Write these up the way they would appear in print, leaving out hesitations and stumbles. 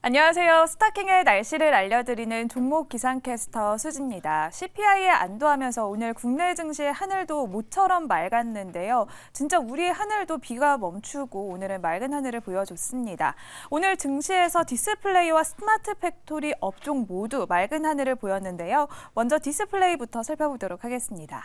안녕하세요. 스타킹의 날씨를 알려드리는 종목 기상캐스터 수지입니다. CPI에 안도하면서 오늘 국내 증시의 하늘도 모처럼 맑았는데요. 진짜 우리의 하늘도 비가 멈추고 오늘은 맑은 하늘을 보여줬습니다. 오늘 증시에서 디스플레이와 스마트 팩토리 업종 모두 맑은 하늘을 보였는데요. 먼저 디스플레이부터 살펴보도록 하겠습니다.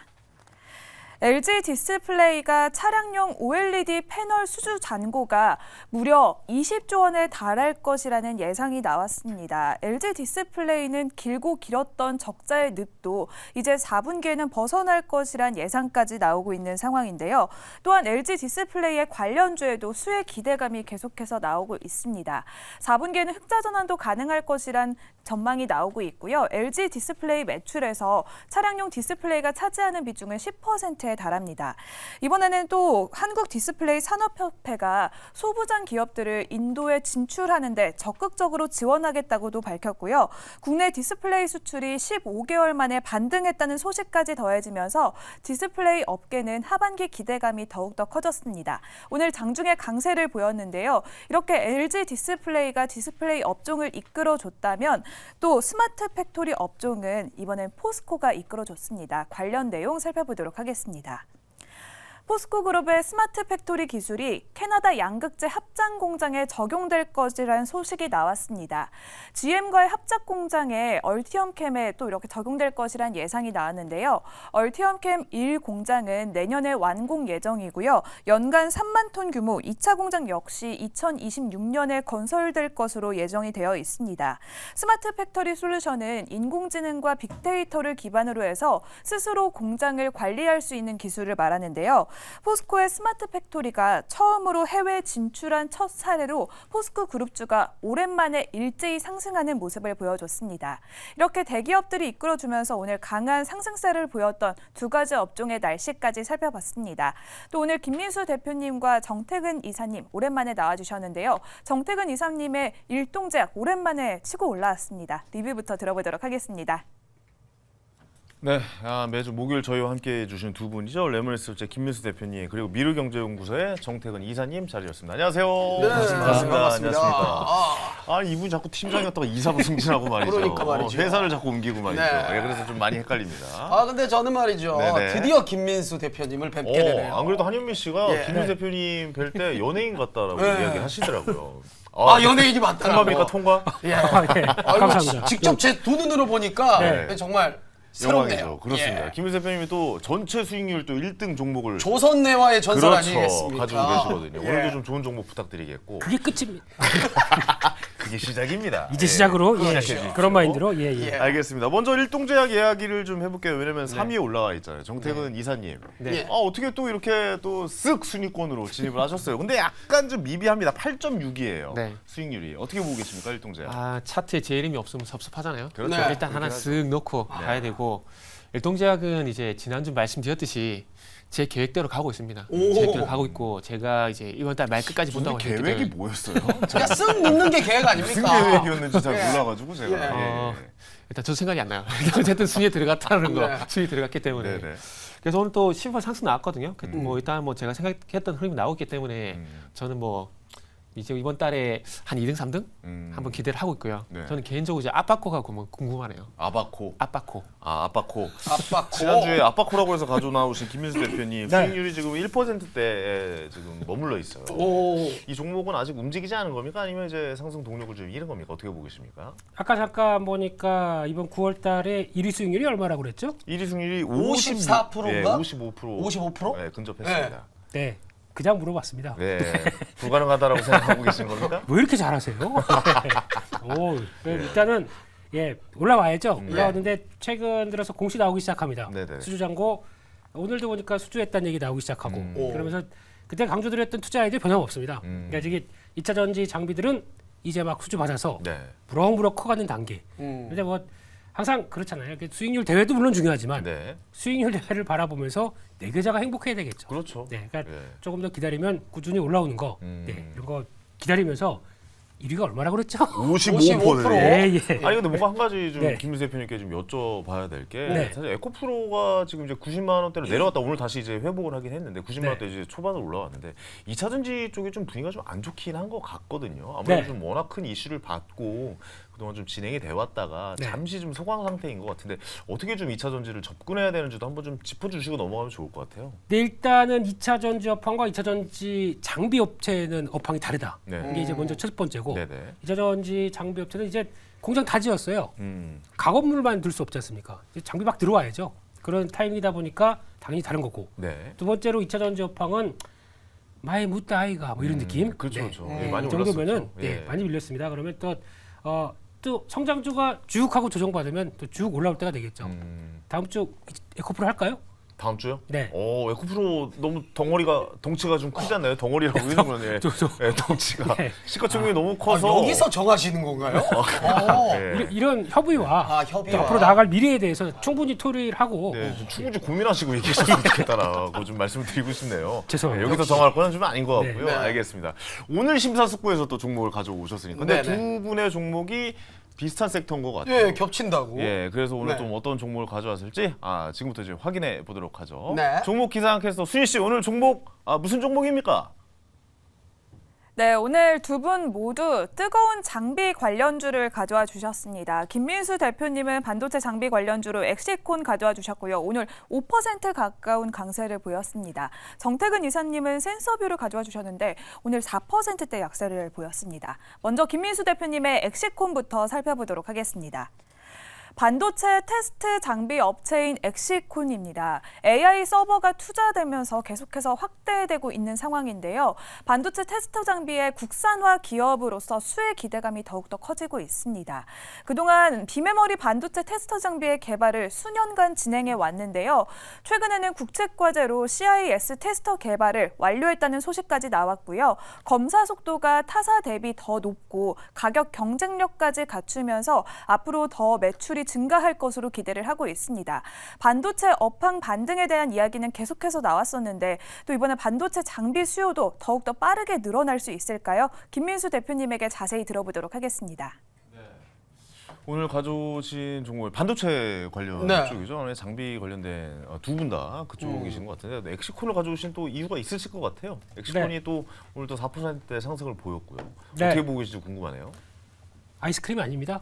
LG 디스플레이가 차량용 OLED 패널 수주 잔고가 무려 20조 원에 달할 것이라는 예상이 나왔습니다. LG 디스플레이는 길고 길었던 적자의 늪도 이제 4분기에는 벗어날 것이란 예상까지 나오고 있는 상황인데요. 또한 LG 디스플레이의 관련주에도 수혜 기대감이 계속해서 나오고 있습니다. 4분기에는 흑자 전환도 가능할 것이란 전망이 나오고 있고요. LG 디스플레이 매출에서 차량용 디스플레이가 차지하는 비중은 10%에 달합니다. 이번에는 또 한국 디스플레이 산업협회가 소부장 기업들을 인도에 진출하는데 적극적으로 지원하겠다고도 밝혔고요. 국내 디스플레이 수출이 15개월 만에 반등했다는 소식까지 더해지면서 디스플레이 업계는 하반기 기대감이 더욱더 커졌습니다. 오늘 장중에 강세를 보였는데요. 이렇게 LG 디스플레이가 디스플레이 업종을 이끌어줬다면 또 스마트 팩토리 업종은 이번엔 포스코가 이끌어줬습니다. 관련 내용 살펴보도록 하겠습니다. 포스코 그룹의 스마트 팩토리 기술이 캐나다 양극재 합장 공장에 적용될 것이라는 소식이 나왔습니다. GM과의 합작 공장에 얼티엄캠에 또 이렇게 적용될 것이란 예상이 나왔는데요. 얼티엄캠 1 공장은 내년에 완공 예정이고요. 연간 3만 톤 규모 2차 공장 역시 2026년에 건설될 것으로 예정이 되어 있습니다. 스마트 팩토리 솔루션은 인공지능과 빅데이터를 기반으로 해서 스스로 공장을 관리할 수 있는 기술을 말하는데요. 포스코의 스마트 팩토리가 처음으로 해외 진출한 첫 사례로 포스코 그룹주가 오랜만에 일제히 상승하는 모습을 보여줬습니다. 이렇게 대기업들이 이끌어주면서 오늘 강한 상승세를 보였던 두 가지 업종의 날씨까지 살펴봤습니다. 또 오늘 김민수 대표님과 정태근 이사님 오랜만에 나와주셨는데요. 정태근 이사님의 일동제약 오랜만에 치고 올라왔습니다. 리뷰부터 들어보도록 하겠습니다. 네, 매주 목요일 저희와 함께 해주신 두 분이죠. 레몬에스의 김민수 대표님 그리고 미르경제연구소의 정태근 이사님 자리였습니다. 안녕하세요. 네, 반갑습니다. 반갑습니다. 안녕하십니까. 이분 자꾸 팀장이었다가 이사로 승진하고 말이죠. 그러니까 말이죠. 회사를 자꾸 옮기고 말이죠. 네. 예, 그래서 좀 많이 헷갈립니다. 근데 저는 말이죠. 네네. 드디어 김민수 대표님을 뵙게 되네요. 안 그래도 한현미 씨가 예. 김민수 대표님 뵐 때 연예인 같다라고 네. 이야기 하시더라고요. 연예인이 맞더라고. 통과입니까 통과? 예. 감사합니다. 직접 제 두 눈으로 보니까 네. 정말 새롭네요. 영광이죠. 그렇습니다. 예. 김민수 대표님이 또 전체 수익률 또 1등 종목을 조선내와의 전설 그렇죠. 아니겠습니까? 가지고 계시거든요. 예. 오늘도 좀 좋은 정보 부탁드리겠고. 그게 끝입니다. 그게 시작입니다. 이제 시작으로 시작해 예, 주십시오. 그런 마인드로 예. 예. 알겠습니다. 먼저 일동제약 이야기를 좀 해볼게요. 왜냐면 3위에 올라와 있잖아요. 정태근 이사님. 네. 어떻게 또 이렇게 또 쓱 순위권으로 진입을 하셨어요. 근데 약간 좀 미비합니다. 8.6이에요. 네. 수익률이. 어떻게 보고 계십니까, 일동제약? 차트에 제 이름이 없으면 섭섭하잖아요. 그렇죠. 네. 일단 하나 쓱 넣고 가야 되고 일동제약은 이제 지난주 말씀드렸듯이 제 계획대로 가고 있습니다. 오. 계획대로 가고 있고 제가 이제 이번 달 말 끝까지 본다고 근데 했기 계획이 때문에 뭐였어요? 그냥 쓱 넣는 게 계획 무슨 아닙니까? 계획이었는지 잘 예. 몰라가지고 제가. 예. 일단 저도 생각이 안 나요. 어쨌든 순위에 들어갔다는 거, 네. 순위에 들어갔기 때문에. 네네. 그래서 오늘 또 10% 상승 나왔거든요. 뭐 일단 뭐 제가 생각했던 흐름이 나오기 때문에 저는 뭐 이제 이번 달에 한 2등, 3등 한번 기대를 하고 있고요. 네. 저는 개인적으로 이제 아빠코가 궁금하네요. 아바코. 아빠코. 아바코. 아빠 지난주에 아바코라고 해서 가져 나오신 김민수 대표님 네. 수익률이 지금 1%대에 지금 머물러 있어요. 오. 이 종목은 아직 움직이지 않은 겁니까? 아니면 이제 상승 동력을 좀 잃은 겁니까? 어떻게 보고 계십니까? 아까 잠깐 보니까 이번 9월 달에 1위 수익률이 얼마라고 그랬죠? 1위 승률이 54%인가? 예, 55%. 55%? 네, 근접했습니다. 네. 그냥 물어봤습니다. 네. 불가능하다라고 생각하고 계신 겁니까? 왜 이렇게 잘하세요? 오, 일단은 올라와야죠. 올라왔는데 최근 들어서 공시 나오기 시작합니다. 네네. 수주잔고 오늘도 보니까 수주했다는 얘기 나오기 시작하고 오. 그러면서 그때 강조드렸던 투자 아이디어 변함없습니다. 그러니까 이게 2차 전지 장비들은 이제 막 수주 받아서 네. 부럭부럭 커가는 단계. 근데 뭐 항상 그렇잖아요. 수익률 대회도 물론 중요하지만 네. 수익률 대회를 바라보면서 내 계좌가 행복해야 되겠죠. 그렇죠. 네, 그러니까 예. 조금 더 기다리면 꾸준히 올라오는 거, 네, 이런 거 기다리면서 1위가 얼마나 그랬죠? 55%. 예, 예. 아니 근데 뭔가 한 가지 좀 네. 김민수 대표님께 좀 여쭤봐야 될 게 네. 사실 에코프로가 지금 이제 90만 원대로 내려갔다 오늘 다시 이제 회복을 하긴 했는데 90만 네. 원대 이제 초반으로 올라왔는데 2차 전지 쪽이 좀 분위기가 좀 안 좋긴 한 것 같거든요. 아무래도 네. 좀 워낙 큰 이슈를 받고 그동안 좀 진행이 돼 왔다가 네. 잠시 좀 소강 상태인 것 같은데 어떻게 좀 2차 전지를 접근해야 되는지도 한번 좀 짚어주시고 넘어가면 좋을 것 같아요. 네, 일단은 2차 전지 업황과 2차 전지 장비 업체는 업황이 다르다. 네. 이게 이제 먼저 첫 번째고 네네. 2차 전지 장비 업체는 이제 공장 다 지었어요. 작업물만 둘 수 없지 않습니까? 이제 장비 막 들어와야죠. 그런 타임이다 보니까 당연히 다른 거고. 네. 두 번째로 2차 전지 업황은 마이 묻다 아이가 뭐 이런 느낌. 그렇죠, 네. 그렇죠. 이 많이 정도면은 올랐었죠. 네, 많이 밀렸습니다. 그러면 또 성장주가 쭉 하고 조정받으면 또 쭉 올라올 때가 되겠죠. 다음 주 에코프로 할까요? 다음 주요? 네. 에코프로 너무 덩치가 좀 크지 않나요? 덩어리라고 이러면 예. 예, 덩치가 네. 시가총액이 너무 아, 커서 여기서 정하시는 건가요? 예. 이런 협의와 협의와. 앞으로 나아갈 미래에 대해서 충분히 토의를 하고 네, 좀 충분히 고민하시고 얘기하셨으면 좋겠다라고 좀 말씀을 드리고 싶네요. 죄송합니다. 네, 여기서 정할 건 좀 아닌 것 같고요. 네. 알겠습니다. 오늘 심사숙고해서 또 종목을 가져오셨으니까 근데 네네. 두 분의 종목이 비슷한 섹터인 것 같아요. 예, 겹친다고. 예, 그래서 오늘 네. 좀 어떤 종목을 가져왔을지 지금부터 이제 확인해 보도록 하죠. 네. 종목 기상 캐스터 순희 씨 오늘 종목 무슨 종목입니까? 네, 오늘 두 분 모두 뜨거운 장비 관련주를 가져와 주셨습니다. 김민수 대표님은 반도체 장비 관련주로 엑시콘 가져와 주셨고요. 오늘 5% 가까운 강세를 보였습니다. 정태근 이사님은 센서뷰를 가져와 주셨는데 오늘 4%대 약세를 보였습니다. 먼저 김민수 대표님의 엑시콘부터 살펴보도록 하겠습니다. 반도체 테스트 장비 업체인 엑시콘입니다. AI 서버가 투자되면서 계속해서 확대되고 있는 상황인데요. 반도체 테스터 장비의 국산화 기업으로서 수혜 기대감이 더욱더 커지고 있습니다. 그동안 비메모리 반도체 테스터 장비의 개발을 수년간 진행해 왔는데요. 최근에는 국책과제로 CIS 테스터 개발을 완료했다는 소식까지 나왔고요. 검사 속도가 타사 대비 더 높고 가격 경쟁력까지 갖추면서 앞으로 더 매출이 증가할 것으로 기대를 하고 있습니다. 반도체 업황 반등에 대한 이야기는 계속해서 나왔었는데 또 이번에 반도체 장비 수요도 더욱더 빠르게 늘어날 수 있을까요? 김민수 대표님에게 자세히 들어보도록 하겠습니다. 오늘 가져오신 종목 반도체 관련 네. 쪽이죠. 장비 관련된 두 분 다 그쪽이신 것 같은데 엑시콘을 가져오신 또 이유가 있으실 것 같아요. 엑시콘이 네. 또 오늘 또 4%대 상승을 보였고요. 네. 어떻게 보고 계실지 궁금하네요. 아이스크림이 아닙니다.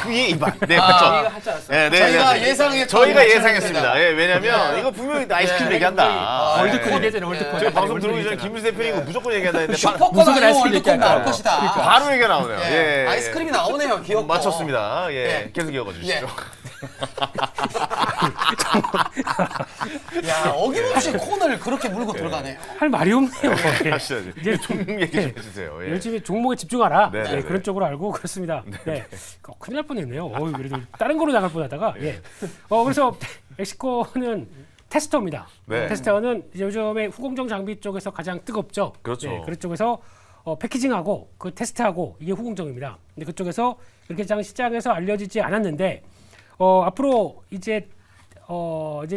그게 이반. 네, 그렇죠. 네, 저희가 예상했던 저희가 것처럼 예상했습니다. 예, 왜냐면 이거 분명히 아이스크림 얘기한다. 월드컵 얘기잖아요. 월드컵. 저희 방송 들어오기 전에 김민수 대표님 이거 무조건 얘기한다 했는데 슈퍼컵 무조건 아니면 아이스크림 월드컵 얘기할까요? 나올 것이다. 바로 얘기가 나오네요. 예. 예. 아이스크림이 나오네요. 귀엽고. 맞췄습니다. 예, 예. 계속 이어가 주시죠. 야, 어김없이 콘을 그렇게 물고 들어가네요. 할 말이 없네요. 예. 하셔야지. 이제 종목 얘기 좀 해주세요. 예. 열심히 종목에 집중하라. 네, 예, 네, 그런 네. 쪽으로 알고 그렇습니다. 네. 큰일 날 뻔했네요. 그래도 다른 거로 나갈 뻔하다가. 예. 그래서 엑시콘은 테스터입니다. 네. 테스터는 이제 요즘에 후공정 장비 쪽에서 가장 뜨겁죠. 그렇죠. 네, 그런 쪽에서 패키징하고 그 테스트하고 이게 후공정입니다. 근데 그쪽에서 그렇게 시장에서 알려지지 않았는데 앞으로 이제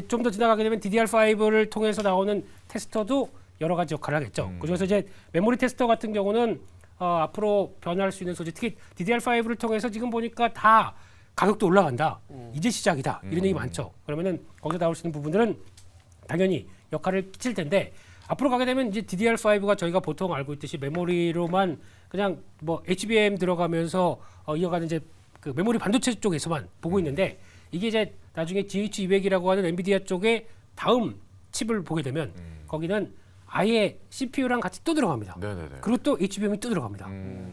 좀 더 지나가게 되면 DDR5를 통해서 나오는 테스터도 여러 가지 역할을 하겠죠. 그중에서 이제 메모리 테스터 같은 경우는 앞으로 변화할 수 있는 소재, 특히 DDR5를 통해서 지금 보니까 다 가격도 올라간다. 이제 시작이다. 이런 얘기 많죠. 그러면은 거기서 나올 수 있는 부분들은 당연히 역할을 끼칠 텐데 앞으로 가게 되면 이제 DDR5가 저희가 보통 알고 있듯이 메모리로만 그냥 뭐 HBM 들어가면서 이어가는 이제 그 메모리 반도체 쪽에서만 보고 있는데 이게 이제 나중에 GH200이라고 하는 엔비디아 쪽에 다음 칩을 보게 되면 거기는 아예 CPU랑 같이 또 들어갑니다. 네네네. 그리고 또 HBM이 또 들어갑니다.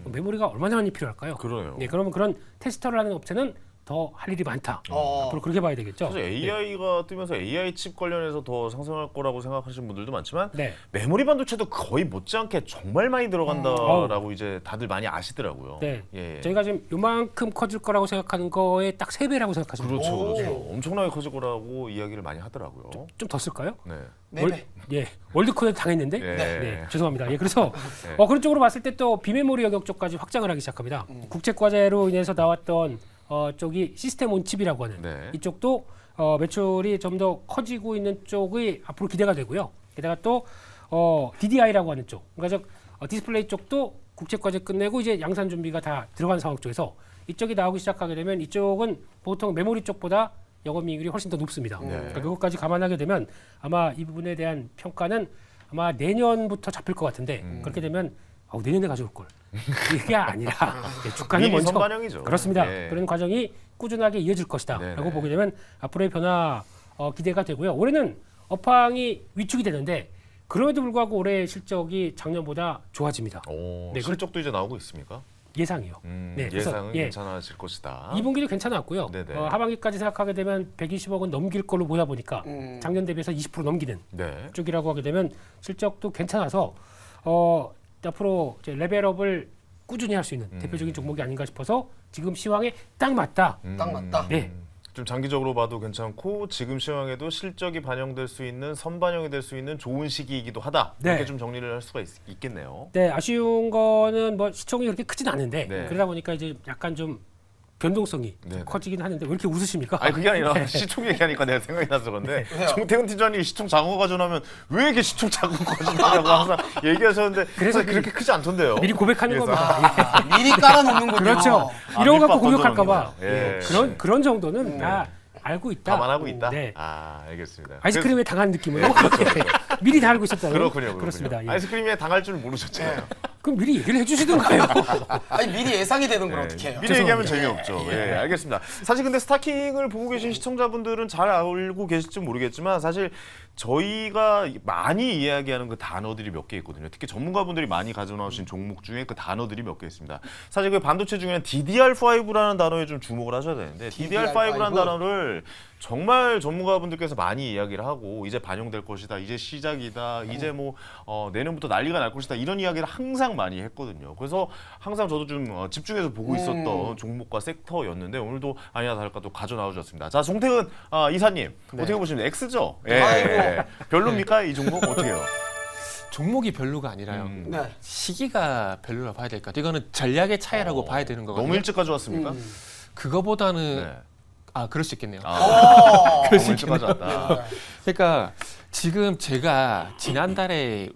메모리가 얼마나 많이 필요할까요? 그러네요. 네, 그러면 그런 테스터를 하는 업체는 더 할 일이 많다. 앞으로 그렇게 봐야 되겠죠. 사실 AI가 뜨면서 AI 칩 관련해서 더 상승할 거라고 생각하시는 분들도 많지만 네. 메모리 반도체도 거의 못지않게 정말 많이 들어간다라고 이제 다들 많이 아시더라고요. 네. 예. 저희가 지금 요만큼 커질 거라고 생각하는 거의 딱 3배라고 생각하시면 돼요. 그렇죠, 그렇죠. 엄청나게 커질 거라고 이야기를 많이 하더라고요. 좀 더 쓸까요? 네. 네네. 예, 월드컵에 당했는데. 예. 네, 죄송합니다. 예, 그래서 네. 그런 쪽으로 봤을 때 또 비메모리 영역 쪽까지 확장을 하기 시작합니다. 국책과제로 인해서 나왔던 쪽이 시스템 온 칩이라고 하는 네. 이쪽도 매출이 좀 더 커지고 있는 쪽이 앞으로 기대가 되고요. 게다가 또 DDI라고 하는 쪽, 그러니까 디스플레이 쪽도 국제과제 끝내고 이제 양산 준비가 다 들어간 상황 쪽에서 이쪽이 나오기 시작하게 되면 이쪽은 보통 메모리 쪽보다 영업이익률이 훨씬 더 높습니다. 그러니까 그것까지 감안하게 되면 아마 이 부분에 대한 평가는 아마 내년부터 잡힐 것 같은데 그렇게 되면 내년에 가져올 걸. 이게 아니라 주가는 미리 먼저 선반영이죠. 그렇습니다. 네. 그런 과정이 꾸준하게 이어질 것이다라고 네네. 보게 되면 앞으로의 변화 기대가 되고요. 올해는 업황이 위축이 되는데 그럼에도 불구하고 올해 실적이 작년보다 좋아집니다. 오, 네, 실적도 이제 나오고 있습니까? 예상이요. 네, 그래서, 예상은 예. 괜찮아질 것이다. 2분기도 괜찮았고요. 네네. 하반기까지 생각하게 되면 120억은 넘길 걸로 보다 보니까 작년 대비해서 20% 넘기는 네. 쪽이라고 하게 되면 실적도 괜찮아서 앞으로 이제 레벨업을 꾸준히 할 수 있는 대표적인 종목이 아닌가 싶어서 지금 시황에 딱 맞다. 딱 맞다. 네. 좀 장기적으로 봐도 괜찮고 지금 시황에도 실적이 반영될 수 있는 선반영이 될 수 있는 좋은 시기이기도 하다. 네. 이렇게 좀 정리를 할 수가 있겠네요. 네, 아쉬운 거는 뭐 시총이 그렇게 크진 않은데 네. 그러다 보니까 이제 약간 좀 변동성이 좀 네네. 커지긴 하는데 왜 이렇게 웃으십니까? 아니 그게 아니라 시총 얘기하니까 내가 생각이 나서 그런데 정태근 팀장님이 시총 작은 거 가져오면 왜 이렇게 시총 작은 거 가져오냐고 항상 얘기하셨는데 그래서 사실 그렇게 크지 않던데요. 미리 고백하는 그래서 겁니다. 미리 깔아놓는군요. 그렇죠. 아, 이런 거 갖고 밑밥 공격할까봐 던져놓는구나. 예. 그런 정도는 다 알고 있다. 감안하고 있다. 네. 아 알겠습니다. 아이스크림에 당한 느낌으로 미리 다 알고 있었다는. 그렇군요. 그렇습니다. 예. 아이스크림에 당할 줄 모르셨잖아요. 그럼 미리 얘기를 해주시던가요? 아니 미리 예상이 되는 걸 네. 어떻게 해요? 미리 얘기하면 재미없죠. 예, 알겠습니다. 사실 근데 스타킹을 보고 계신 시청자분들은 잘 알고 계실지 모르겠지만 사실 저희가 많이 이야기하는 그 단어들이 몇 개 있거든요. 특히 전문가분들이 많이 가져나오신 종목 중에 그 단어들이 몇 개 있습니다. 사실 그 반도체 중에는 DDR5라는 단어에 좀 주목을 하셔야 되는데 DDR5라는 단어를 정말 전문가분들께서 많이 이야기를 하고 이제 반영될 것이다, 이제 시작이다, 이제 뭐 내년부터 난리가 날 것이다 이런 이야기를 항상 많이 했거든요. 그래서 항상 저도 좀 집중해서 보고 있었던 종목과 섹터였는데 오늘도 아니나 다를까 또 가져 나오셨습니다. 자, 송태근 이사님 어떻게 보시면 X죠? 예. 아이고. 별로입니까 이 종목 어떻게요? 종목이 별로가 아니라요. 네. 시기가 별로라 봐야 될 것 같아요. 이거는 전략의 차이라고 봐야 되는 거거든요. 너무 일찍 가져왔습니까? 그거보다는 네. 그럴 수 있겠네요. 너무 일찍 가져왔다. 그러니까 지금 제가 지난달에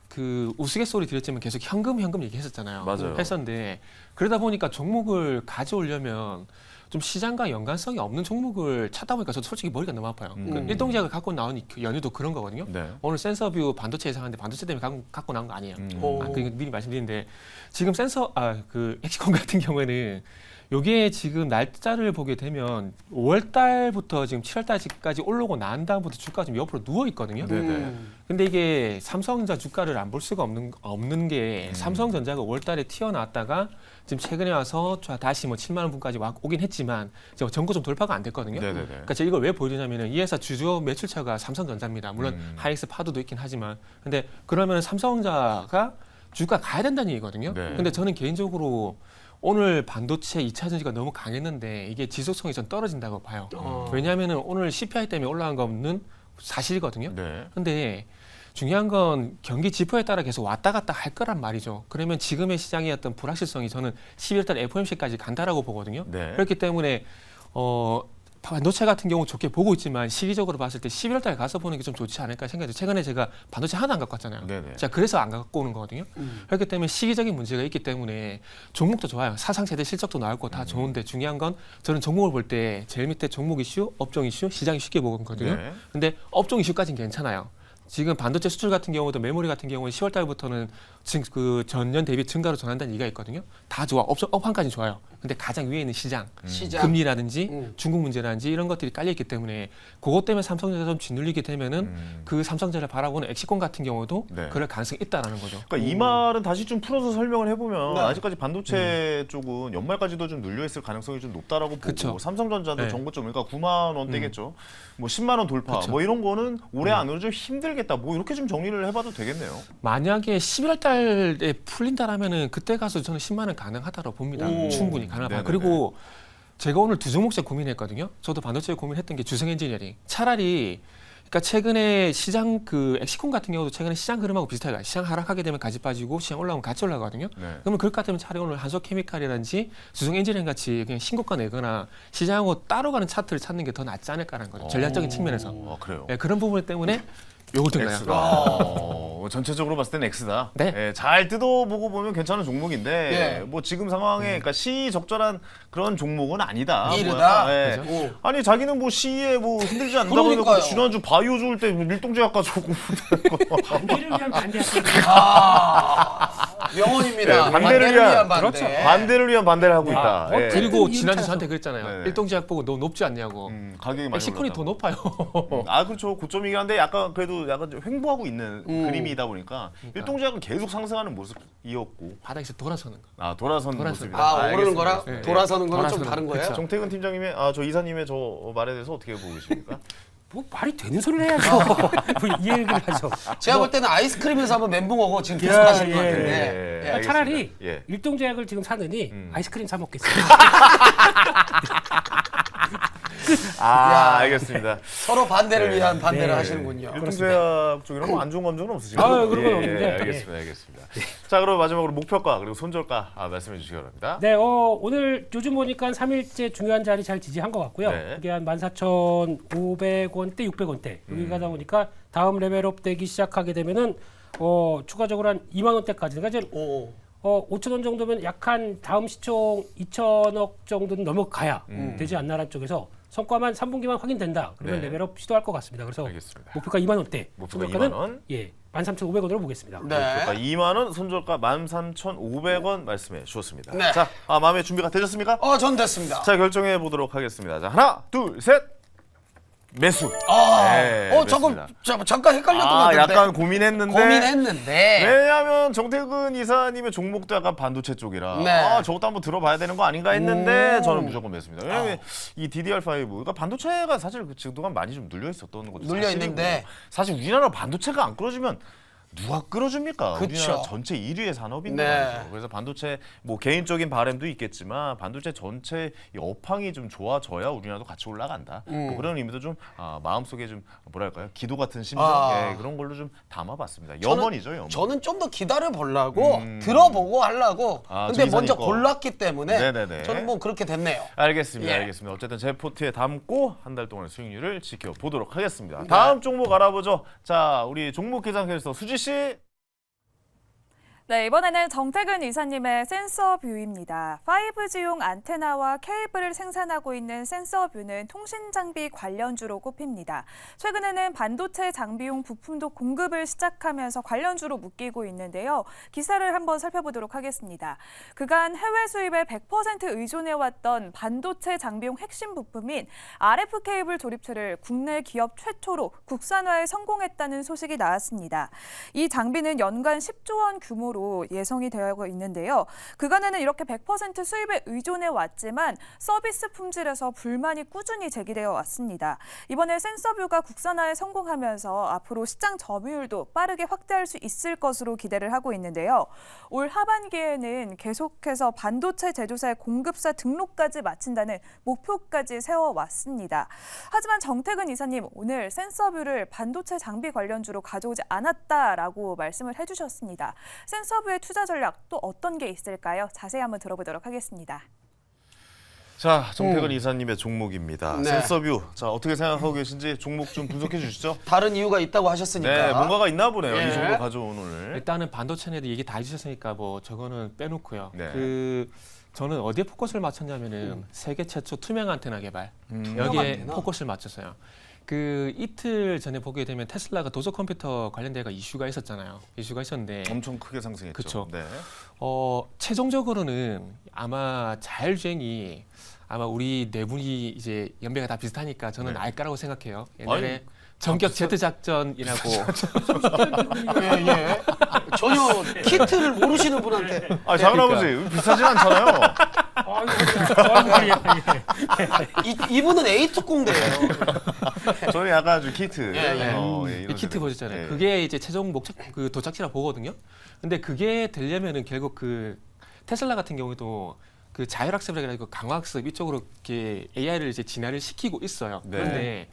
그 우스갯소리 드렸지만 계속 현금 얘기했었잖아요. 맞아요. 했었는데 그러다 보니까 종목을 가져오려면 좀 시장과 연관성이 없는 종목을 찾다 보니까 저도 솔직히 머리가 너무 아파요. 그 일동작을 갖고 나온 그 연유도 그런 거거든요. 네. 오늘 센서뷰 반도체 예상하는데 반도체 때문에 갖고 나온 거 아니에요. 오. 그거 미리 말씀드리는데 지금 그 엑시콘 같은 경우에는 요게 지금 날짜를 보게 되면 5월 달부터 지금 7월 달까지 올라오고 난 다음부터 주가가 좀 옆으로 누워 있거든요. 네네. 근데 이게 삼성전자 주가를 안 볼 수가 없는 게 삼성전자가 5월 달에 튀어나왔다가 지금 최근에 와서 다시 뭐 7만 원 분까지 오긴 했지만 전고 좀 돌파가 안 됐거든요. 네네네. 그러니까 제가 이걸 왜 보여드리냐면은 이 회사 주요 매출처가 삼성전자입니다. 물론 하이엑스 파도도 있긴 하지만 근데 그러면 삼성전자가 주가 가야 된다는 얘기거든요. 네. 근데 저는 개인적으로 오늘 반도체 2차 전지가 너무 강했는데 이게 지속성이 좀 떨어진다고 봐요. 왜냐하면 오늘 CPI 때문에 올라간 거는 사실이거든요. 네. 근데 중요한 건 경기 지표에 따라 계속 왔다 갔다 할 거란 말이죠. 그러면 지금의 시장의 어떤 불확실성이 저는 11월 달 FOMC까지 간다라고 보거든요. 네. 그렇기 때문에 반도체 같은 경우 좋게 보고 있지만 시기적으로 봤을 때 11월 달 가서 보는 게 좀 좋지 않을까 생각해요. 최근에 제가 반도체 하나 안 갖고 왔잖아요. 네네. 자, 그래서 안 갖고 오는 거거든요. 그렇기 때문에 시기적인 문제가 있기 때문에 종목도 좋아요. 사상세대 실적도 나올 거 다 좋은데 중요한 건 저는 종목을 볼 때 제일 밑에 종목 이슈, 업종 이슈, 시장 이슈 쉽게 보거든요. 네. 근데 업종 이슈까지는 괜찮아요. 지금 반도체 수출 같은 경우도 메모리 같은 경우는 10월 달부터는 지금 그 전년 대비 증가로 전환다는 얘기가 있거든요. 다 좋아. 업황까지는 좋아요. 근데 가장 위에 있는 시장, 금리라든지 중국 문제라든지 이런 것들이 깔려 있기 때문에 그것 때문에 삼성전자 좀 짓눌리게 되면은 그 삼성전자를 바라보는 엑시콘 같은 경우도 네. 그럴 가능성이 있다라는 거죠. 그러니까 이 말은 다시 좀 풀어서 설명을 해보면 아직까지 반도체 쪽은 연말까지도 좀 눌려 있을 가능성이 좀 높다라고 보고 그쵸. 삼성전자도 네. 정고점 그러니까 9만 원대겠죠. 뭐 10만 원 돌파 그쵸. 뭐 이런 거는 올해 안으로 좀 힘들겠다. 뭐 이렇게 좀 정리를 해봐도 되겠네요. 만약에 11월 달에 풀린다라면은 그때 가서 저는 10만 원 가능하다고 봅니다. 충분히 가능하다. 네네네. 그리고 제가 오늘 두 종목째 고민했거든요. 저도 반도체 고민했던 게 주성 엔지니어링. 차라리 그러니까 최근에 시장 그 엑시콘 같은 경우도 최근에 시장 흐름하고 비슷하게 시장 하락하게 되면 같이 빠지고 시장 올라오면 같이 올라가거든요. 네. 그러면 그럴 것 같으면 차라리 오늘 한소케미칼이라든지 주성 엔지니어링 같이 그냥 신고가 내거나 시장하고 따로 가는 차트를 찾는 게 더 낫지 않을까라는 거죠. 전략적인 측면에서. 그래요. 네, 그런 부분 때문에 요걸 뜬가요? X다. 전체적으로 봤을 때는 X다. 네. 예, 잘 뜯어보고 보면 괜찮은 종목인데 예. 뭐 지금 상황에 그러니까 시적절한 그런 종목은 아니다. 이르다. 뭐 약간, 예. 오. 아니 자기는 뭐 시에 뭐 흔들지 않는다고 그러니까요. 해놓고 지난주 바이오 좋을 때 밀동제약 가지고 반대를 위한 반대였어요. 명언입니다. 네, 반대를 위한- 반대. 그렇죠. 반대를 위한 반대를 하고 야, 있다. 예. 어쨌든 그리고 이유를 지난주 찾아서. 저한테 그랬잖아요. 네. 일동제약 보고 너 높지 않냐고. 가격이 많이 시콘이 더 올랐다고. 높아요. 아 그렇죠. 고점이긴 한데 약간 그래도 약간 좀 횡보하고 있는 그림이다 보니까 그러니까. 일동제약은 계속 상승하는 모습이었고 바닥에서 돌아서는 거. 돌아선 돌아서는 모습이다. 아, 오르는 알겠습니다. 거랑 네. 돌아서는 거랑 좀 돌아서는 다른 거. 거예요? 그쵸. 정태근 팀장님의 저 이사님의 저 말에 대해서 어떻게 보고 계십니까? 뭐 말이 되는 소리를 해야죠. 뭐 이 얘기를 하죠. 제가 볼 때는 아이스크림에서 한번 멘붕하고 지금 계속 야, 하시는 것 예, 같은데. 예. 예. 아, 차라리 예. 일동제약을 지금 사느니 아이스크림 사 먹겠습니다. 알겠습니다. 서로 반대를 네. 위한 반대를 네. 하시는군요. 일동제약 쪽이랑 뭐 안 좋은 감정은 없으시고. 아, 그런 건 없는데. 알겠습니다. 알겠습니다. 자, 그럼 마지막으로 목표가 그리고 손절가 말씀해 주시기 바랍니다. 네, 오늘 요즘 보니까 3일째 중요한 자리 잘 지지한 것 같고요. 네. 그게 한 14,500원대, 600원대 여기 가다 보니까 다음 레벨업 되기 시작하게 되면은 추가적으로 한 2만 원대까지. 그러니까 이제 오. 5천 원 정도면 약한 다음 시총 2천억 정도는 넘어가야 되지 않나라는 쪽에서 성과만 3분기만 확인된다. 그러면 네. 레벨업 시도할 것 같습니다. 그래서 알겠습니다. 목표가 2만 원대. 목표가 손절가는 2만 원. 예, 13,500원으로 보겠습니다. 네. 목표가 2만 원, 손절가 13,500원 말씀해 주셨습니다. 네. 자, 마음의 준비가 되셨습니까? 전 됐습니다. 자, 결정해 보도록 하겠습니다. 자, 하나, 둘, 셋. 매수. 네, 조금 그렇습니다. 잠깐 헷갈렸던 것 같은데. 약간 고민했는데. 고민했는데. 왜냐하면 정태근 이사님의 종목도 약간 반도체 쪽이라 네. 저것도 한번 들어봐야 되는 거 아닌가 했는데 저는 무조건 매수입니다. 왜냐하면 이 DDR5, 그러니까 반도체가 사실 그동안 많이 좀 눌려 있었던 것도 눌려 있는데. 사실이고 사실 우리나라 반도체가 안 끌어주면 누가 끌어줍니까? 그쵸. 우리나라 전체 1위의 산업인데 네. 말이죠. 그래서 반도체 뭐 개인적인 바람도 있겠지만 반도체 전체 이 업황이 좀 좋아져야 우리나라도 같이 올라간다. 뭐 그런 의미도 좀 마음속에 좀 뭐랄까요? 기도 같은 심정 예, 그런 걸로 좀 담아봤습니다. 염원이죠, 염원. 저는 좀 더 기다려 보려고 들어보고 하려고. 근데 저 먼저 이사님 거. 골랐기 때문에 네네네. 저는 뭐 그렇게 됐네요. 알겠습니다. 예. 알겠습니다. 어쨌든 제 포트에 담고 한 달 동안의 수익률을 지켜보도록 네. 하겠습니다. 다음 종목 알아보죠. 자, 우리 종목 계산캐스터 수지 씨. 네, 이번에는 정태근 이사님의 센서뷰입니다. 5G용 안테나와 케이블을 생산하고 있는 센서뷰는 통신 장비 관련주로 꼽힙니다. 최근에는 반도체 장비용 부품도 공급을 시작하면서 관련주로 묶이고 있는데요. 기사를 한번 살펴보도록 하겠습니다. 그간 해외 수입에 100% 의존해왔던 반도체 장비용 핵심 부품인 RF 케이블 조립체를 국내 기업 최초로 국산화에 성공했다는 소식이 나왔습니다. 이 장비는 연간 10조 원 규모로 예상이 되고 있는데요. 그간에는 이렇게 100% 수입에 의존해 왔지만 서비스 품질에서 불만이 꾸준히 제기되어 왔습니다. 이번에 센서뷰가 국산화에 성공하면서 앞으로 시장 점유율도 빠르게 확대할 수 있을 것으로 기대를 하고 있는데요. 올 하반기에는 계속해서 반도체 제조사의 공급사 등록까지 마친다는 목표까지 세워왔습니다. 하지만 정태근 이사님 오늘 센서뷰를 반도체 장비 관련주로 가져오지 않았다라고 말씀을 해주셨습니다. 센서뷰의 투자 전략 또 어떤 게 있을까요? 자세히 한번 들어보도록 하겠습니다. 자, 정태근 이사님의 종목입니다. 네. 센서뷰. 자, 어떻게 생각하고 계신지 종목 좀 분석해 주시죠. 다른 이유가 있다고 하셨으니까. 네, 뭔가가 있나 보네요. 예. 이 종목 가져온 오늘. 일단은 반도체에도 얘기 다 해주셨으니까 뭐 저거는 빼놓고요. 네. 저는 어디에 포커스를 맞췄냐면은 세계 최초 투명 안테나 개발 투명 여기에 안테나? 포커스를 맞췄어요. 그 이틀 전에 보게 되면 테슬라가 도서 컴퓨터 관련돼가 이슈가 있었잖아요. 이슈가 있었는데 엄청 크게 상승했죠. 그쵸. 네. 최종적으로는 아마 자율주행이 아마 우리 네 분이 이제 연배가 다 비슷하니까 저는 네. 알 거라고 생각해요. 옛날에 아니, 전격 제트 작전이라고 예. 전혀 키트를 모르시는 분한테. 작은 아버지 비싸진 않잖아요. 이분은 A2공대예요. 저는 약간 좀 키트. 예. 이런 키트 데는. 보셨잖아요. 예. 그게 이제 최종 목적 그 도착지라 보거든요. 근데 그게 되려면은 결국 그 테슬라 같은 경우도 그 자율학습이라 해가지고 강화학습 이쪽으로 이렇게 AI를 이제 진화를 시키고 있어요. 네. 그런데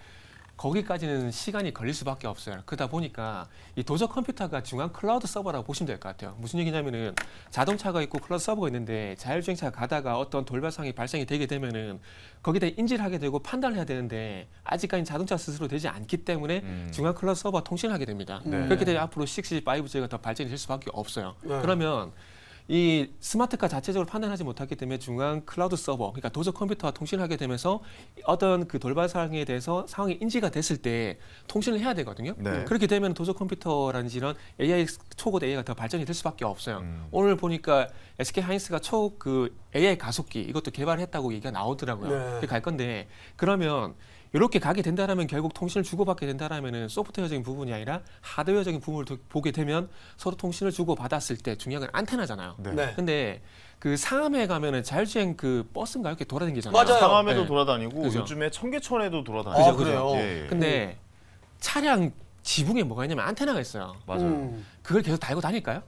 거기까지는 시간이 걸릴 수밖에 없어요. 그러다 보니까 이 도저 컴퓨터가 중앙 클라우드 서버라고 보시면 될 것 같아요. 무슨 얘기냐면은 자동차가 있고 클라우드 서버가 있는데 자율주행차가 가다가 어떤 돌발 상황이 발생이 되게 되면은 거기다 인지를 하게 되고 판단을 해야 되는데 아직까지 자동차 스스로 되지 않기 때문에 중앙 클라우드 서버와 통신을 하게 됩니다. 네. 그렇게 되면 앞으로 6G, 5G가 더 발전이 될 수밖에 없어요. 네. 그러면 이 스마트카 자체적으로 판단하지 못하기 때문에 중앙 클라우드 서버, 그러니까 도저 컴퓨터와 통신을 하게 되면서 어떤 그 돌발 상황에 대해서 상황이 인지가 됐을 때 통신을 해야 되거든요. 네. 그렇게 되면 도저 컴퓨터라든지 이런 AI 초고도 AI가 더 발전이 될 수밖에 없어요. 음. 오늘 보니까 SK 하이닉스가 그 AI 가속기 이것도 개발했다고 얘기가 나오더라고요. 네. 그렇게 갈 건데 그러면 이렇게 가게 된다라면 결국 통신을 주고받게 된다라면은 소프트웨어적인 부분이 아니라 하드웨어적인 부분을 보게 되면 서로 통신을 주고 받았을 때 중요한 건 안테나잖아요. 네. 네. 근데 그 상암에 가면은 자율주행 그 버스인가 이렇게 돌아다니잖아요. 맞아요. 상암에도 네. 돌아다니고 그죠. 요즘에 청계천에도 돌아다니고. 아, 그래요? 예, 예. 근데 차량 지붕에 뭐가 있냐면 안테나가 있어요. 맞아요. 그걸 계속 달고 다닐까요?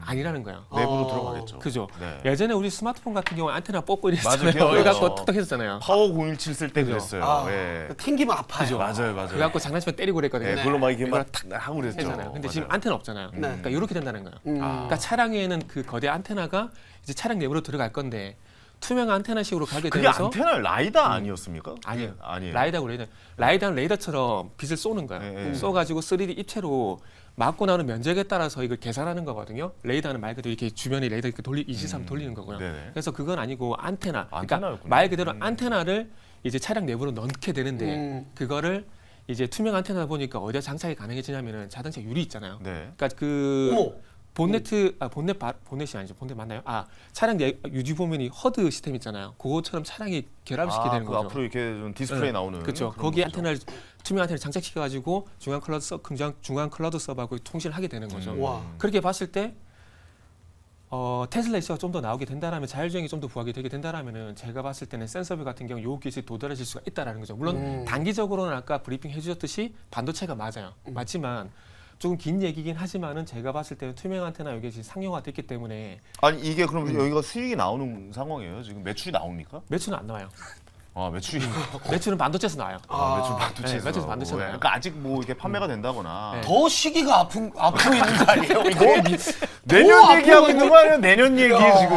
아니라는 거예요. 내부로 어. 들어가겠죠. 그죠? 네. 예전에 우리 스마트폰 같은 경우 안테나 뽑고 이랬잖아요. 맞아요. 그래갖고 톡톡 했었잖아요. 파워 017 쓸 때 그랬어요. 아, 예. 튕기면 아파요. 맞아요, 맞아요. 그래갖고 장난치면 때리고 그랬거든요. 예, 네. 그걸로 막 이렇게 이걸 막 하고 그랬죠. 했잖아요. 근데 지금 맞아요. 안테나 없잖아요. 네. 그러니까 이렇게 된다는 거예요. 아. 그러니까 차량에는 그 거대 안테나가 이제 차량 내부로 들어갈 건데 투명 안테나식으로 가게 그게 되면서 안테나 라이다 아니었습니까? 아니에요. 아니에요. 라이다는 레이더처럼 빛을 쏘는 거예요. 네, 네. 쏘가지고 3D 입체로 맞고 나오는 면적에 따라서 이걸 계산하는 거거든요. 레이더는 말 그대로 이렇게 주변에 레이더 이렇게 223 돌리는 거고요. 네네. 그래서 그건 아니고 안테나. 그러니까 안테나였군요. 말 그대로 안테나를 이제 차량 내부로 넣게 되는데 그거를 이제 투명 안테나다 보니까 어디에 장착이 가능해지냐면은 자동차 유리 있잖아요. 네. 그러니까 그 어머. 본넷이 아니죠. 본넷 맞나요? 차량 유지 보면이 허드 시스템 있잖아요. 그것처럼 차량이 결합시키게 되는 그 거죠. 앞으로 이렇게 좀 디스플레이 나오는. 그렇죠. 그런 거기에 거죠. 투명 안테나를 장착시켜가지고 중앙 클라우드 서버하고 통신을 하게 되는 거죠. 와. 그렇게 봤을 때 테슬라 이슈가 좀 더 나오게 된다라면 자율주행이 좀 더 부각이 되게 된다라면은 제가 봤을 때는 센서뷰 같은 경우 요구 기술이 도달해질 수가 있다라는 거죠. 물론 단기적으로는 아까 브리핑 해주셨듯이 반도체가 맞아요. 맞지만 조금 긴 얘기긴 하지만은 제가 봤을 때는 투명 안테나 이게 지금 상용화됐기 때문에 아니 이게 그럼 여기가 수익이 나오는 상황이에요? 지금 매출이 나옵니까? 매출은 안 나와요. 아 매출이. 매출은 반도체에서 나와요. 매출 반도체에서. 네, 매출 반도체 나와요. 그러니까 아직 뭐 이렇게 판매가 된다거나. 네. 더 시기가 앞으로 있는 거 아니에요? 내년 더 얘기하고 앞으로 있는 거 아니에요? 내년 얘기 야. 지금.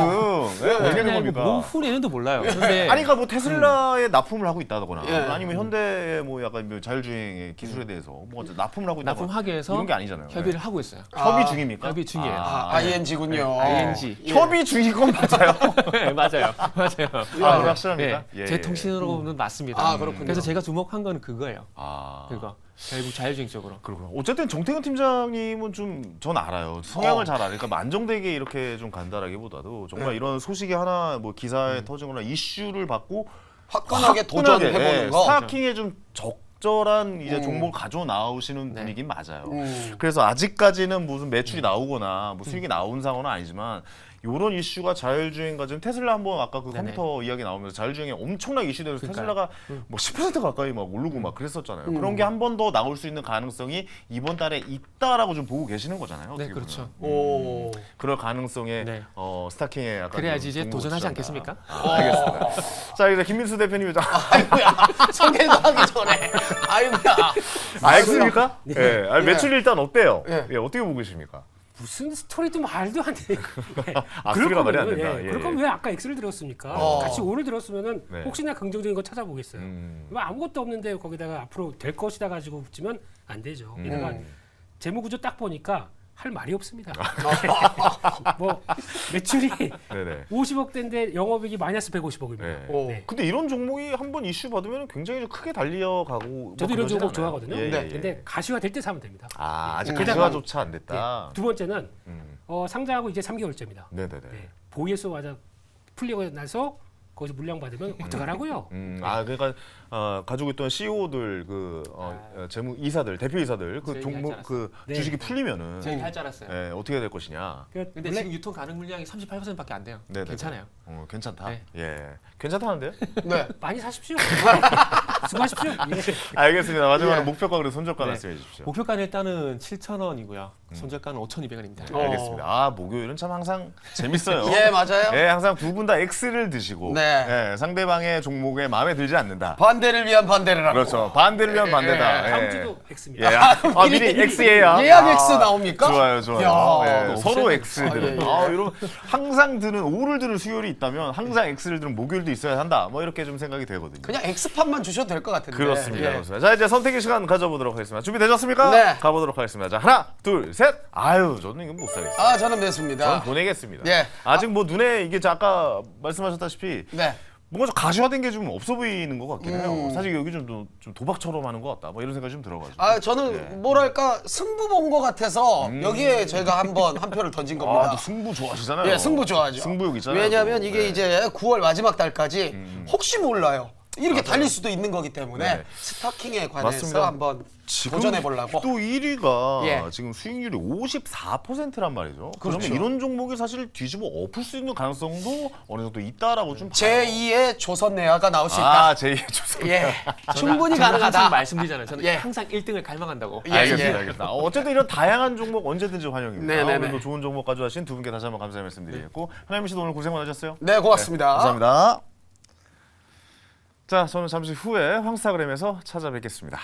왜 내년 겁니까? 뭐 내년도 몰라요. 근데 아니 그러니까 뭐 테슬라에 납품을 하고 있다거나 예. 아니면 현대의 뭐 약간 뭐 자율주행의 기술에 대해서 뭐 납품을 하고 있다거나 납품하게 해서 이런 게 아니잖아요. 협의를 하고 있어요. 협의 중입니까? 협의 중이에요. ING군요. ING. 예. 협의 중인 건 맞아요. 네, 맞아요. 맞아요. 아, 그건 확실합니까? 네, 예, 제 예. 통신으로는 맞습니다. 아, 그렇군요. 그래서 제가 주목한 건 그거예요. 아. 그거 결국 자율주행 쪽으로. 그렇구나. 어쨌든 정태근 팀장님은 좀 전 알아요. 성향을 잘 알아요. 그러니까 만정되게 이렇게 좀 간다라기보다도 정말 네. 이런 소식이 하나 뭐 기사에 터지거나 이슈를 받고 화끈하게 도전해보는 거. 스타킹에 좀 적절한 이제 종목을 가져 나오시는 네. 분이긴 맞아요. 그래서 아직까지는 무슨 매출이 나오거나 뭐 수익이 나온 상황은 아니지만 이런 이슈가 자율주행과 지금 테슬라 한번 아까 그 네네. 컴퓨터 이야기 나오면서 자율주행이 엄청나게 이슈되면서 그러니까요. 테슬라가 뭐 10% 가까이 막 오르고 막 그랬었잖아요. 그런 게 한 번 더 나올 수 있는 가능성이 이번 달에 있다라고 좀 보고 계시는 거잖아요. 네, 어떻게 그렇죠. 보면. 오. 그럴 가능성에 네. 스타킹에 약간 그래야지 좀 이제 종목을 도전하지 투자한다. 않겠습니까? 알겠습니다. 자 이제 김민수 대표님이 아이고야. 소개도 하기 전에. 아이고야. 알겠습니까? 예. 아니, 예. 매출 일단 어때요? 예. 예, 어떻게 보고 계십니까? 무슨 스토리도 말도 안 돼. 아, 그럴 소리가 말이 안 거면, 된다. 예, 예, 그럴 예. 거면 왜 아까 X를 들었습니까? 어. 같이 O를 들었으면은 네. 혹시나 긍정적인 거 찾아보겠어요. 음. 왜 아무것도 없는데 거기다가 앞으로 될 것이다 가지고 붙이면 안 되죠. 게다가 재무 구조 딱 보니까 할 말이 없습니다. 뭐 매출이 네네. 50억대인데 영업이익이 마이너스 150억입니다. 네. 오. 네. 근데 이런 종목이 한번 이슈 받으면 굉장히 좀 크게 달려가고 저도 뭐 이런 그러진 종목 않아요. 좋아하거든요. 예, 예, 예. 근데 가시화 될 때 사면 됩니다. 아, 아직 게다가- 가시화조차 안 됐다. 두 번째는 음. 상장하고 이제 3개월째입니다. 네네네. 네. 보이에서 맞아 풀리고 나서 거기서 물량 받으면 어떡하라고요? 아 그러니까 가지고 있던 CEO들 재무 이사들 대표 이사들 그 제 종목 얘기할 그 네. 주식이 풀리면은 제가 할줄 알았어요. 예, 어떻게 될 것이냐. 그러니까 근데 원래 지금 유통 가능 물량이 38%밖에 안 돼요. 네네네. 괜찮아요. 괜찮다. 네. 예, 괜찮다는데요? 네. 많이 사십시오. 수고하십시오. 예. 알겠습니다. 마지막으로 예. 목표가 그래서 손절가 네. 말씀해 주십시오. 목표가는 일단은 7,000원이고요. 손절가는 5,200원입니다. 어. 알겠습니다. 아 목요일은 참 항상 재밌어요. 예, 맞아요. 예, 항상 두 분 다 X를 드시고 네. 네. 상대방의 종목에 마음에 들지 않는다. 반대를 위한 반대를 하고. 그렇죠. 반대를 위한 반대다. 다음 예. 주도 X입니다. 예. 미리 X예요. 예약 X 나옵니까? 좋아요, 좋아요. 야. 예, 서로 X들. 아, 예, 예. 이런 항상 드는 O를 들을 수요일이 있다면 항상 X를 들은 목요일도 있어야 한다. 뭐 이렇게 좀 생각이 되거든요. 그냥 X판만 주셔도 될 것 같은데. 그렇습니다. 예. 그렇습니다. 자, 이제 선택의 시간 가져보도록 하겠습니다. 준비되셨습니까? 네. 가보도록 하겠습니다. 자, 하나, 둘, 셋. 아유, 저는 이거 못 사겠어요. 아, 저는 냈습니다. 저는 보내겠습니다. 예. 아직 뭐 눈에 이게 아까 말씀하셨다시피 네. 뭔가 좀 가시화된 게 좀 없어 보이는 것 같긴 해요. 사실 여기 좀 도박처럼 하는 것 같다. 뭐 이런 생각이 좀 들어가지고. 아, 저는 네. 뭐랄까 승부 본 것 같아서 여기에 저희가 한번 한 표를 던진 겁니다. 또 승부 좋아하시잖아요. 예, 승부 좋아하죠. 승부욕 있잖아요. 왜냐하면 또. 이게 네. 이제 9월 마지막 달까지 혹시 몰라요. 이렇게 달릴 수도 있는 거기 때문에 네. 스타킹에 관해서 맞습니다. 한번 지금 도전해 보려고. 또 1위가 예. 지금 수익률이 54%란 말이죠. 그러면 그렇죠. 이런 종목이 사실 뒤집어 엎을 수 있는 가능성도 어느 정도 있다라고 좀 봐요. 제2의 조선내화가 나올 수 있다. 제2의 조선. 예, 충분히 저는 가능하다. 항상 말씀드리잖아요. 저는 예. 항상 1등을 갈망한다고. 예, 알겠습니다. 예. 알겠습니다. 어쨌든 이런 다양한 종목 언제든지 환영입니다. 네네네. 오늘도 좋은 종목 가져가신 두 분께 다시 한번 감사의 말씀드리겠고 하나님 씨도 오늘 고생 많으셨어요. 네, 고맙습니다. 감사합니다. 자, 저는 잠시 후에 황스타그램에서 찾아뵙겠습니다.